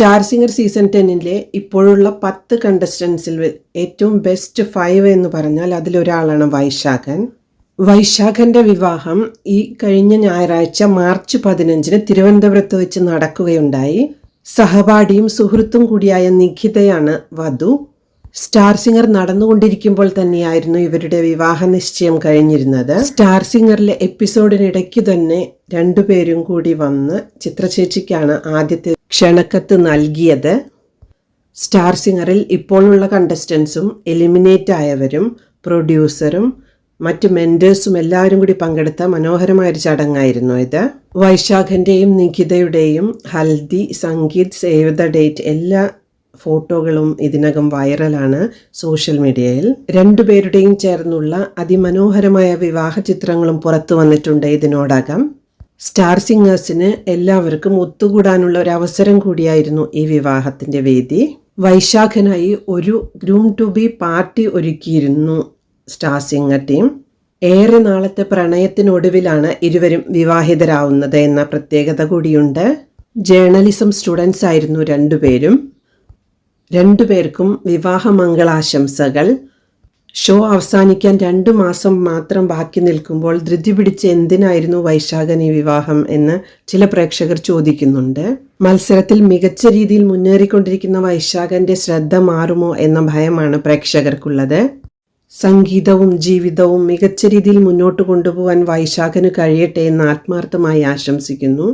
Star singer season 10-ലെ ഇപ്പോഴുള്ള 10 കണ്ടസ്റ്റൻസിൽ ഏറ്റവും best 5 എന്ന് പറഞ്ഞാൽ അതിലൊരാളാണ് വൈശാഖൻ. വൈശാഖന്റെ വിവാഹം ഈ കഴിഞ്ഞ ഞായറാഴ്ച മാർച്ച് 15-ന് തിരുവനന്തപുരത്ത് വെച്ച് നടക്കുകയുണ്ടായി. സഹപാഠിയും സുഹൃത്തും കൂടിയായ നിഖിതയാണ് വധു. സ്റ്റാർ സിംഗർ നടന്നുകൊണ്ടിരിക്കുമ്പോൾ തന്നെയായിരുന്നു ഇവരുടെ വിവാഹ നിശ്ചയം കഴിഞ്ഞിരുന്നത്. സ്റ്റാർ സിംഗറിലെ എപ്പിസോഡിനിടയ്ക്ക് തന്നെ രണ്ടുപേരും കൂടി വന്ന് ചിത്രചേച്ചിക്കാണ് ആദ്യത്തെ ക്ഷണക്കത്ത് നൽകിയത്. സ്റ്റാർ സിംഗറിൽ ഇപ്പോഴുള്ള കണ്ടസ്റ്റൻസും എലിമിനേറ്റ് ആയവരും പ്രൊഡ്യൂസറും മറ്റ് മെൻറ്റേഴ്സും എല്ലാവരും കൂടി പങ്കെടുത്ത മനോഹരമായൊരു ചടങ്ങായിരുന്നു ഇത്. വൈശാഖന്റെയും നിഖിതയുടെയും haldi, sangeet, save the date എല്ലാ ഫോട്ടോകളും ഇതിനകം വൈറലാണ് സോഷ്യൽ മീഡിയയിൽ. രണ്ടുപേരുടെയും ചേർന്നുള്ള അതിമനോഹരമായ വിവാഹ ചിത്രങ്ങളും പുറത്തു വന്നിട്ടുണ്ട് ഇതിനോടകം. സ്റ്റാർ സിംഗേഴ്സിന് എല്ലാവർക്കും ഒത്തുകൂടാനുള്ള ഒരു അവസരം കൂടിയായിരുന്നു ഈ വിവാഹത്തിന്റെ വേദി. വൈശാഖനായി ഒരു ഗ്രൂം ടു ബി പാർട്ടി ഒരുക്കിയിരുന്നു സ്റ്റാർ സിംഗർ ടീം. ഏറെ നാളത്തെ പ്രണയത്തിനൊടുവിലാണ് ഇരുവരും വിവാഹിതരാവുന്നത് എന്ന പ്രത്യേകത കൂടിയുണ്ട്. ജേർണലിസം സ്റ്റുഡൻസ് ആയിരുന്നു രണ്ടുപേർക്കും വിവാഹ മംഗളാശംസകൾ. ഷോ അവസാനിക്കാൻ 2 മാസം മാത്രം ബാക്കി നിൽക്കുമ്പോൾ ധൃതി പിടിച്ച് എന്തിനായിരുന്നു വൈശാഖൻ ഈ വിവാഹം എന്ന് ചില പ്രേക്ഷകർ ചോദിക്കുന്നുണ്ട്. മത്സരത്തിൽ മികച്ച രീതിയിൽ മുന്നേറിക്കൊണ്ടിരിക്കുന്ന വൈശാഖന്റെ ശ്രദ്ധ മാറുമോ എന്ന ഭയമാണ് പ്രേക്ഷകർക്കുള്ളത്. സംഗീതവും ജീവിതവും മികച്ച രീതിയിൽ മുന്നോട്ട് കൊണ്ടുപോകാൻ വൈശാഖന് കഴിയട്ടെ എന്ന് ആത്മാർത്ഥമായി ആശംസിക്കുന്നു.